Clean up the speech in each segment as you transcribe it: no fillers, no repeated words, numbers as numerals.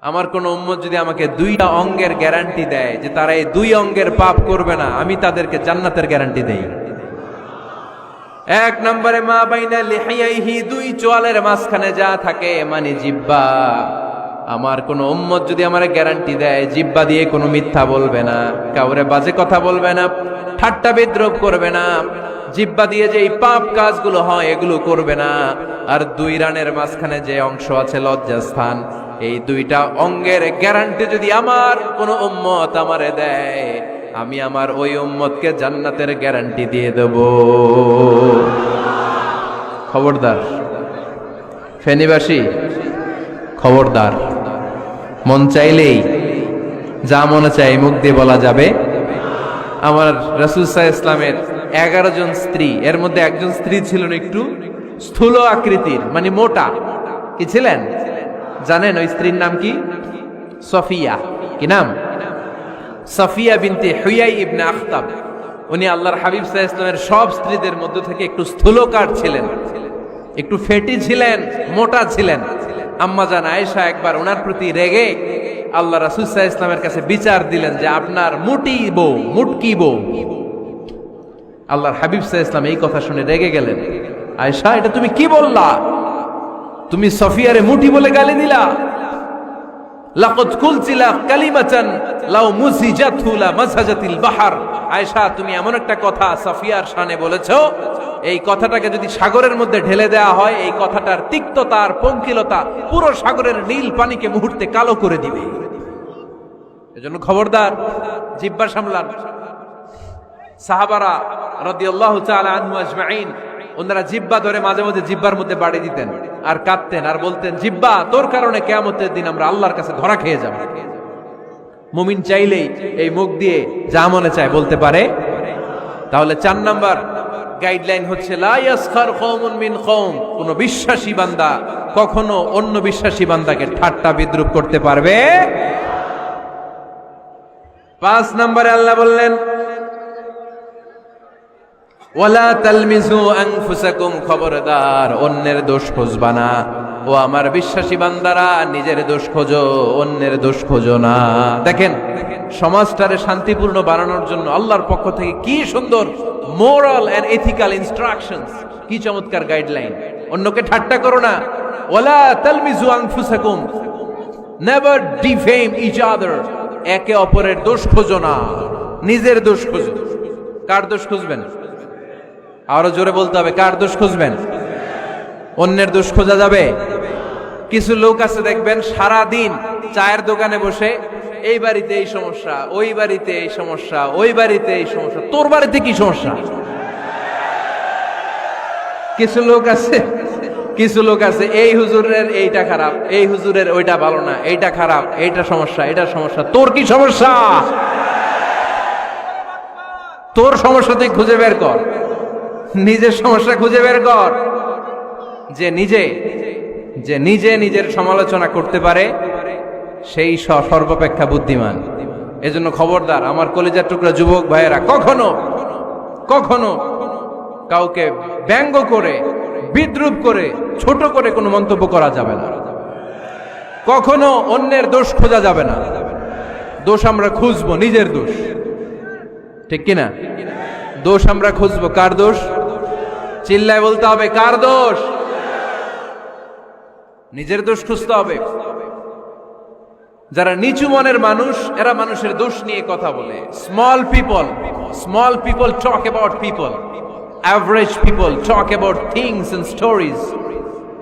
আমার কোন উম্মত যদি আমাকে দুইটা অঙ্গের গ্যারান্টি দেয় যে তারা এই দুই অঙ্গের পাপ করবে না, আমি তাদেরকে জান্নাতের গ্যারান্টি দেই। এক নম্বরে মা বাইনা লিহিয়াইহি, দুই চোয়ালের মাঝখানে যা থাকে মানে জিহ্বা। আমার কোন উম্মত যদি আমারে গ্যারান্টি দেয় জিহ্বা দিয়ে কোনো মিথ্যা বলবে না, কাউরে বাজে কথা বলবে না, ঠাট্টা বিদ্রূপ করবে না, জিহ্বা দিয়ে যে এই পাপ কাজগুলো হয় এগুলো করবে না, আর দুই রানের মাঝখানে যে অংশ আছে লজ্জাস্থান, এই দুইটা অঙ্গের গ্যারান্টি যদি আমার কোন উম্মত আমারে দেয়, আমি আমার ওই উম্মতকে জান্নাতের গ্যারান্টি দিয়ে দেব। খবরদার ফেনীবাসী, খবরদার। মন চাইলেই যা মনে চাই মুখ দিয়ে বলা যাবে? আমার রাসূল সাল্লাল্লাহু আলাইহি ইসলামের 11 জন স্ত্রী, এর মধ্যে একজন স্ত্রী ছিলেন একটু স্থূল আকৃতির, মানে মোটা। কি ছিলেন জানেন? ওই স্ত্রীর নাম কি? সফিয়া। কি নাম? সফিয়া বিনতে হুয়াই ইবনে আখতাব। উনি আল্লাহর হাবিব সাল্লাল্লাহু আলাইহি ইসলামের সব স্ত্রীদের মধ্যে থেকে একটু স্থূলকার ছিলেন, একটু ফেটি ছিলেন, মোটা ছিলেন। আম্মা জান আয়েশা একবার ওনার প্রতি রেগে আল্লাহ রাসূল সাল্লাল্লাহু আলাইহি ইসলামের কাছে বিচার দিলেন যে আপনার মুটি বউ, মুটকি বউ। আল্লাহর হাবিব সাল্লাল্লাহু আলাইহি ইসলাম এই কথা শুনে রেগে গেলেন। আয়েশা, এটা তুমি কি বললা? তুমি সফিয়ারে মুটি বলে গালি দিলা। লাকাদ কুলতিলা কালিমাতান লাউ মুসিজাতহু লা মাসাজাতিল বাহর। আয়েশা, তুমি এমন একটা কথা সফিয়ার শানে বলেছো, এই কথাটাকে যদি সাগরের মধ্যে ঢেলে দেওয়া হয়, এই কথাটার তিক্ততা আর পঙ্কিলতা পুরো সাগরের নীল পানিকে মুহূর্তে কালো করে দিবে। এজন্য খবরদার, জিহ্বা সামলান। সাহাবারা রাদিয়াল্লাহু তাআলা আনহু আজমাইন, ওনারা জিহ্বা ধরে মাঝে মাঝে জিহ্বার মধ্যে বাড়ি দিতেন আর কাঁদতেন আর বলতেন, জিহ্বা, তোর কারণে কিয়ামতের দিন আমরা আল্লাহর কাছে ধরা খেয়ে যাব। মুমিন চাইলেই এই মুখ দিয়ে যা মনে চায় বলতে পারে। তাহলে 4 নাম্বার গাইডলাইন হচ্ছে লা ইয়াসখার কওমুন মিন কওম, কোন বিশ্বাসী বান্দা কখনো অন্য বিশ্বাসী বান্দাকে ঠাট্টা বিদ্রূপ করতে পারবে। 5 নম্বরে আল্লাহ বললেন ওয়ালা তালমিজু আনফুসাকুম, খবরদার অন্যের দোষ খুঁজবা না। ও আমার বিশ্বাসী বান্দারা, নিজের দোষ খোঁজো, অন্যের দোষ খোঁজো না। দেখেন সমাজটারে শান্তিপূর্ণ বানানোর জন্য আল্লাহর পক্ষ থেকে কি সুন্দর মোরাল এন্ড এথিক্যাল ইনস্ট্রাকশনস, কি চমৎকার গাইডলাইন। অন্যকে ঠাট্টা করো না। ওয়ালা তালমিজু আনফুসাকুম, নেভার ডিফেম ইচ আদার, একে অপরের দোষ খোঁজো না, নিজের দোষ খোঁজো। কার দোষ খুঁজবেন? আরো জোরে বলতে হবে, কার দোষ খুঁজবেন? অন্যের দোষ খোঁজা যাবে? কিছু লোক আছে দেখবেন সারা দিন চায়ের দোকানে বসে এই বাড়িতে এই সমস্যা, ওই বাড়িতে এই সমস্যা, ওই বাড়িতে এই সমস্যা। তোর বাড়িতে কি সমস্যা? কিছু লোক আছে এই হুজুরের এইটা খারাপ, এই হুজুরের ওইটা ভালো না, এইটা খারাপ, এইটা সমস্যা, এটা সমস্যা। তোর কি সমস্যা? তোর সমস্যা তুই খুঁজে বের কর, নিজের সমস্যা খুঁজে বের কর। যে নিজে নিজের সমালোচনা করতে পারে সেই সর্বাপেক্ষা বুদ্ধিমান। এজন্য খবরদার আমার কলিজার টুকরা যুবক ভাইয়েরা, কখনো কাউকে ব্যঙ্গ করে, বিদ্রূপ করে, ছোট করে কোনো মন্তব্য করা যাবে না। কখনো অন্যের দোষ খোঁজা যাবে না। দোষ আমরা খুঁজবো, নিজের দোষ, ঠিক কিনা? দোষ আমরা খুঁজবো। কার দোষ? চিল্লায় বলতে হবে, কার দোষ? নিজের দোষ খুঁজতে হবে। যারা নিচু মনের মানুষ, এরা মানুষের দোষ নিয়ে কথা বলে। Small people talk about people, average people talk about things and stories,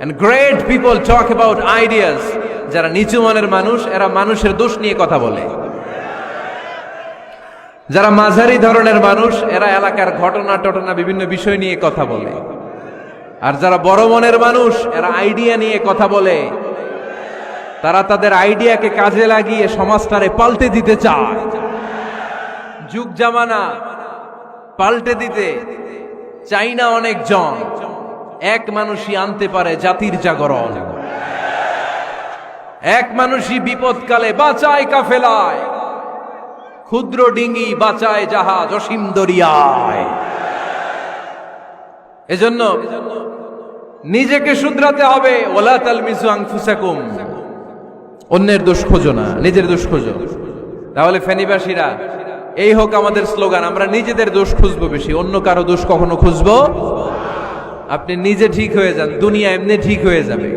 and great people talk about ideas. যারা নিচু মনের মানুষ, এরা মানুষের দোষ নিয়ে কথা বলে। যারা মাঝারি ধরনের মানুষ, এরা এলাকার ঘটনা বিভিন্ন বিষয় নিয়ে কথা বলে। আর যারা বড় মনের মানুষ, এরা আইডিয়া নিয়ে কথা বলে। তারা তাদের আইডিয়াকে কাজে লাগিয়ে সমাজটারে পাল্টে দিতে চায়। যুগ জামানা পাল্টে দিতে চাই না অনেকজন, এক মানুষই আনতে পারে জাতির জাগরণ। এক মানুষই বিপদকালে বাঁচায় কাফেলায়, ক্ষুদ্র ডিঙ্গি বাঁচায় জাহাজ অসীম দরিয়ায়। এজন্য নিজেকে শুধরাতে হবে। ওয়ালা তালমিজু আনফুসাকুম, অন্যের দোষ খোঁজো না, নিজের দোষ খোঁজো। তাহলে ফেনীবাসীরা, এই হোক আমাদের স্লোগান, আমরা নিজেদের দোষ খুঁজবো বেশি, অন্য কারো দোষ কখনো খুঁজবো। আপনি নিজে ঠিক হয়ে যান, দুনিয়া এমনি ঠিক হয়ে যাবে।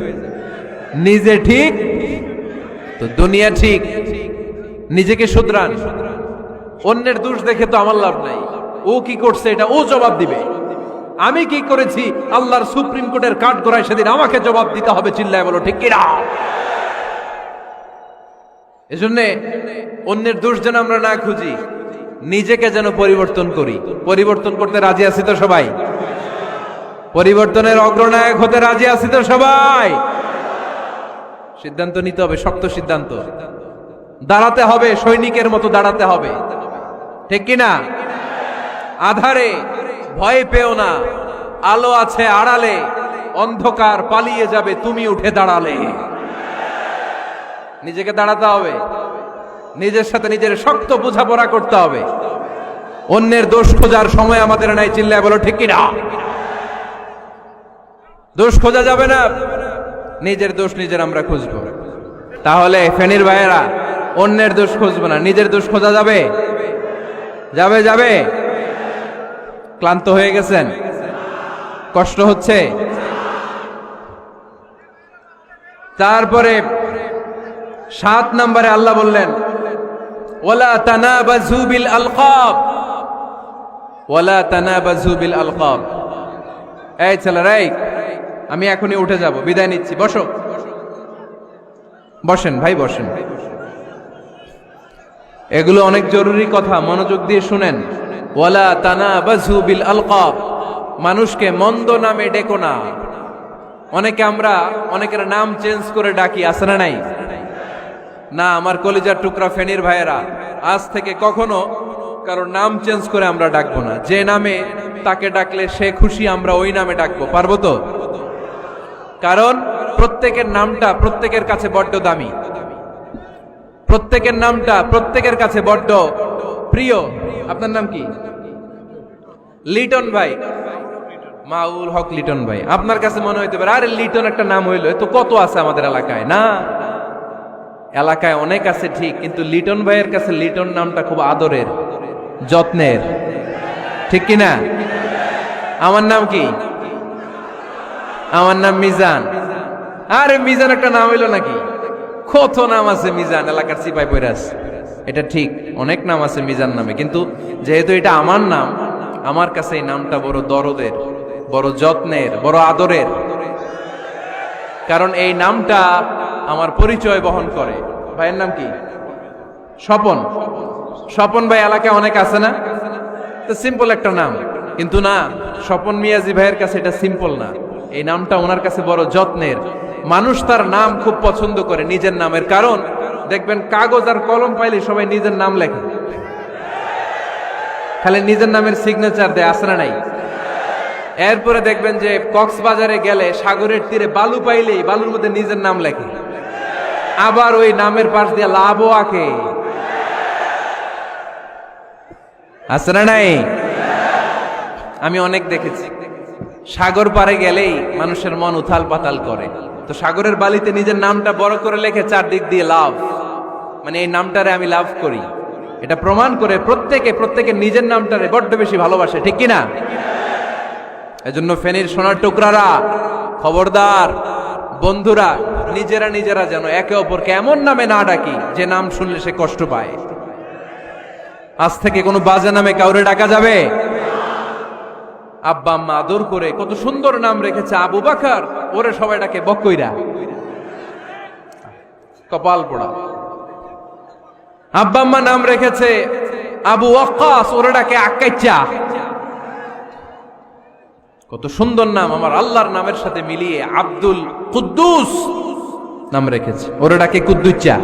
নিজে ঠিক তো দুনিয়া ঠিক। নিজেকে শুধরান। অন্যের দোষ দেখে তো আমার লাভ নাই। ও কি করছে এটা ও জবাব দিবে, আমি কি করেছি আল্লাহর সুপ্রিম কোর্টের কাঠ গড়ায় সেদিন আমাকে জবাব দিতে হবে। চিল্লায় বলো ঠিক কিনা? এজন্য অন্যের দোষ যেন আমরা না খুঁজি, নিজেকে যেন পরিবর্তন করি। পরিবর্তন করতে রাজি আছি তো সবাই? পরিবর্তনের অগ্রনায়ক হতে রাজি আছি তো সবাই? সিদ্ধান্ত নিতে হবে, শক্ত সিদ্ধান্ত। দাঁড়াতে হবে, সৈনিকের মতো দাঁড়াতে হবে, ঠিক কিনা? আধারে ভয় পেও না, আলো আছে আড়ালে, অন্ধকার পালিয়ে যাবে তুমি উঠে দাঁড়ালে। নিজেকে দাঁড়াতে হবে, নিজের সাথে নিজের শক্ত বোঝাপড়া করতে হবে। অন্যের দোষ খোঁজার সময় আমাদের নাই। চিল্লায় বলো ঠিক কিনা? দোষ খোঁজা যাবে না, নিজের দোষ নিজের আমরা খুঁজবো। তাহলে ফেনীর ভাইয়েরা, অন্যের দোষ খুঁজবো না, নিজের দোষ খোঁজা যাবে? যাবে যাবে? ক্লান্ত হয়ে গেছেন? কষ্ট হচ্ছে? তারপরে 7 নম্বরে আল্লাহ বললেন, ওয়ালা তানাবাযু বিল আলকাব, ওয়ালা তানাবাযু বিল আলকাব। এই ছেলেরা, আমি এখনই উঠে যাব, বিদায় নিচ্ছি, বসো। বসেন ভাই, বসেন। এগুলো অনেক জরুরি কথা, মনোযোগ দিয়ে শুনেন। ওয়ালা তানাবাযু বিল আলকাব, মানুষকে মন্দ নামে ডেকো না। অনেকের নাম চেঞ্জ করে ডাকি, আছে না নাই? না, আমার কলিজার টুকরা ফেনীর ভাইয়েরা, আজ থেকে কখনো কারোর নাম চেঞ্জ করে আমরা ডাকবো না। যে নামে তাকে ডাকলে সে খুশি, আমরা ওই নামে ডাকবো, পারবো তো? কারণ প্রত্যেকের নামটা প্রত্যেকের কাছে বড্ড দামি, প্রত্যেকের নামটা প্রত্যেকের কাছে বড্ড প্রিয়। আপনার নাম কি? লিটন ভাই, মাউল হক লিটন ভাই। আপনার কাছে মনে হইতে পারে, আরে লিটন একটা নাম হইলো, তো কত আছে আমাদের এলাকায়। না, এলাকায় অনেক আছে ঠিক, কিন্তু লিটন ভাইয়ের কাছে লিটন নামটা খুব আদরের, যত্নের, ঠিক কিনা? আমার নাম কি? আমার নাম মিজান। আরে মিজান একটা নাম হইলো নাকি? কত নাম আছে মিজান, এলাকার সিপাই পয়রাস। এটা ঠিক, অনেক নাম আছে মিজান নামে, কিন্তু যেহেতু এটা আমার নাম, আমার কাছে এই নামটা বড় দরদের, বড় যত্নের, বড় আদরের। কারণ এই নামটা আমার পরিচয় বহন করে। ভাইয়ের নাম কি? স্বপন। স্বপন ভাই এলাকায় অনেক আছে না? তো সিম্পল একটা নাম, কিন্তু না, স্বপন মিয়াজি ভাইয়ের কাছে এটা সিম্পল না, এই নামটা ওনার কাছে বড় যত্নের। মানুষ তার নাম খুব পছন্দ করে নিজের নামের, কারণ দেখবেন কাগজ আর কলম পাইলে সবাই নিজের নাম লেখে, খালি নিজের নামের সিগনেচার দেয়, আছে না নাই? এরপরে দেখবেন যে কক্সবাজারে গেলে সাগরের তীরে বালু পাইলেই বালুর মধ্যে নিজের নাম লেখে, আবার ওই নামের পাশ দিয়ে লাভও আঁকে, আছে না নাই? আমি অনেক দেখেছি, সাগর পারে গেলেই মানুষের মন উথাল পাতাল করে, তো সাগরের বালিতে নিজের নামটা বড় করে লেখে চারদিক দিয়ে লাভ, মানে এই নামটারে আমি লাভ করি। এটা প্রমাণ করে প্রত্যেকে নিজের নামটারে বড্ড বেশি ভালোবাসে, ঠিক কিনা? এজন্য ফেনীর সোনার টুকরারা, খবরদার বন্ধুরা, নিজেরা যেন একে অপরকে এমন নামে না ডাকি যে নাম শুনলে সে কষ্ট পায়। আজ থেকে কোনো বাজে নামে কাউরে ডাকা যাবে? আব্বা আম্মা আদর করে কত সুন্দর নাম রেখেছে, আবু বাকার, ওরে সবাই ডাকে বকইরা, কপাল পোড়া। আব্বা আম্মা নাম রেখেছে আবু ওয়াক্কাস, ওরে ডাকে আক্কাইচা। কত সুন্দর নাম আমার আল্লাহর নামের সাথে মিলিয়ে আব্দুল কুদ্দুস নাম রেখেছে, ওরে ডাকে কুদ্দুচ্চা,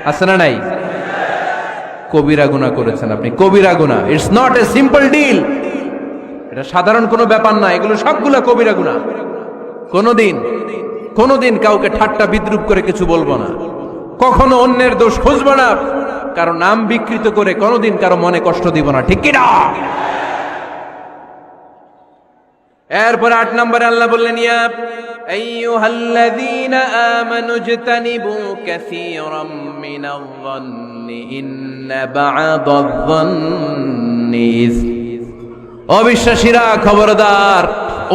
আছে না নাই? কবিরা গুনাহ করেছেন আপনি, কবিরা গুনাহ। It's not a simple deal, এটা সাধারণ কোনো ব্যাপার না, এগুলো সবগুলো কবিরা গুনাহ। কোনোদিন কাউকে ঠাট্টা বিদ্রুপ করে কিছু বলবো না, কখনো অন্যের দোষ খুঁজবো না, কারো নাম বিকৃত করে কোনোদিন কারো মনে কষ্ট দিব না, ঠিক কিনা? এরপর 8 নম্বরে আল্লাহ বললেন, ইয়া আইয়ুহাল্লাযীনা আমানু ইজতানিবু কাসীরাম মিনায-যন্নি ইন্না বা'দায-যন্নি ইসম। অবিশ্বাসীরা খবরদার,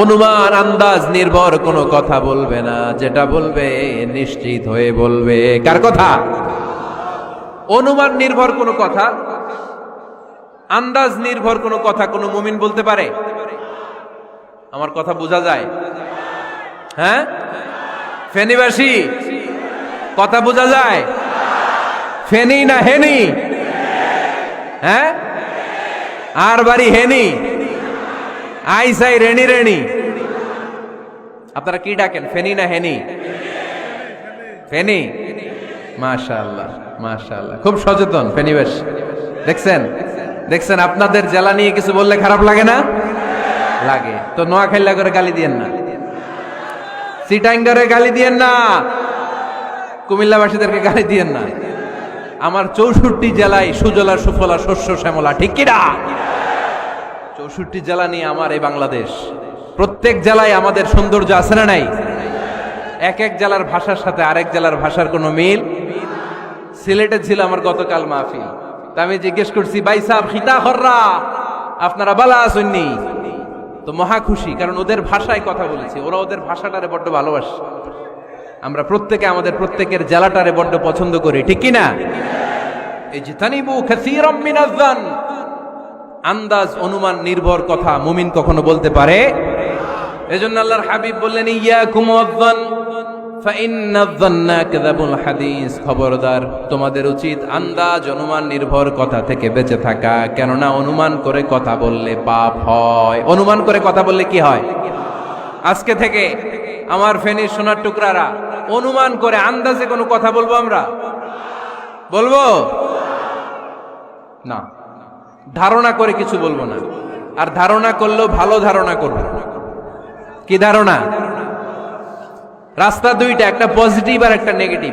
অনুমান আন্দাজ নির্ভর কোনো কথা বলবে না, যেটা বলবে নিশ্চিত হয়ে বলবে। কার কথা? অনুমান নির্ভর কোনো কথা, আন্দাজ নির্ভর কোনো কথা কোনো মুমিন বলতে পারে? আমার কথা বোঝা যায়? হ্যাঁ, ফেনীবাসী কথা বোঝা যায়? ফেনী না হেনি? হ্যাঁ, আর বাড়ি হেনি, আইসাই রেণী রেণী। আপনারা কি ডাকেন, ফেনী না হেনি? ফেনী। মাশাআল্লাহ মাশাআল্লাহ, খুব সচেতন ফেনীবাসী। দেখছেন দেখছেন, আপনাদের জেলা নিয়ে কিছু বললে খারাপ লাগে না? লাগে। তো নোয়াখাইলা করে গালি দিয়েন না, চিটাঙ্গারে গালি দিয়েন না, কুমিল্লাবাসীদেরকে গালি দিয়েন না। আমার 64 জেলায় সুজলা সুফলা শস্য শ্যামলা, ঠিক কিনা? 64 জেলা নিয়ে আমার এই বাংলাদেশ। প্রত্যেক জেলায় আমাদের সৌন্দর্য আছে না নাই? এক এক জেলার ভাষার সাথে আরেক জেলার ভাষার কোনো মিল। সিলেটে ছিল আমার গতকাল মাহফিল, তা আমি জিজ্ঞেস করছি, ভাই সাহেব খিতা খররা, আপনারা বালা আসেননি? তো মহা খুশি, কারণ ওদের ভাষায় কথা বলেছি, ওরা ওদের ভাষাটারে বড্ড ভালোবাসে। আমরা প্রত্যেকে আমাদের প্রত্যেকের জেলাটারে বড্ড পছন্দ করি, ঠিক কিনা? ইজতানিবু কাসীরাম মিনায-যন, আন্দাজ অনুমান নির্ভর কথা মুমিন কখনো বলতে পারে? এজন্য আল্লাহর হাবিব বললেন, ইয়াকুম ওয়ায-যন ফাইন্নায-যন্না কাযাবুল হাদিস। খবরদার, তোমাদের উচিত আন্দাজ অনুমান নির্ভর কথা থেকে বেঁচে থাকা, কেননা অনুমান করে কথা বললে পাপ হয়। অনুমান করে কথা বললে কি হয়? আজকে থেকে আমার ফেনীর সোনার টুকরারা অনুমান করে আন্দাজে কোনো কথা বলবো? আমরা বলবো না, ধারণা করে কিছু বলবো না। আর ধারণা করলেও ভালো ধারণা করব। কি ধারণা? রাস্তা দুইটা, একটা পজিটিভ আর একটা নেগেটিভ।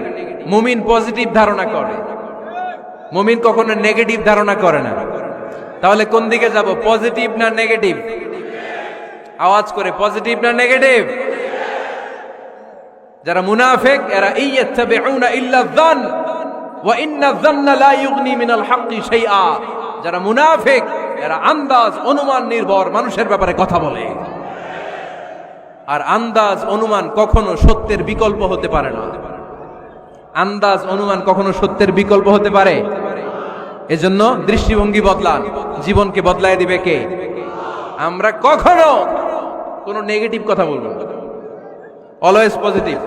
মুমিন পজিটিভ ধারণা করে, মুমিন কখনো নেগেটিভ ধারণা করে না। তাহলে কোন দিকে যাব, পজিটিভ না নেগেটিভ? আওয়াজ করে, পজিটিভ না নেগেটিভ? যারা মুনাফিক এরা ইয়াত্তাবিউনা ইল্লা যন ওয়া ইন্না যন্না লা ইগনি মিনাল হাক্কি শাইআ। যারা মুনাফিক এরা আন্দাজ অনুমান নির্ভর মানুষের ব্যাপারে কথা বলে। আর আন্দাজ অনুমান কখনো সত্যের বিকল্প হতে পারে না। আন্দাজ অনুমান কখনো সত্যের বিকল্প হতে পারে? এজন্য দৃষ্টিভঙ্গি বদলান, জীবনকে বদলায় দিবে কে? আমরা কখনো কোনো নেগেটিভ কথা বলবো না, অলওয়েজ পজিটিভ।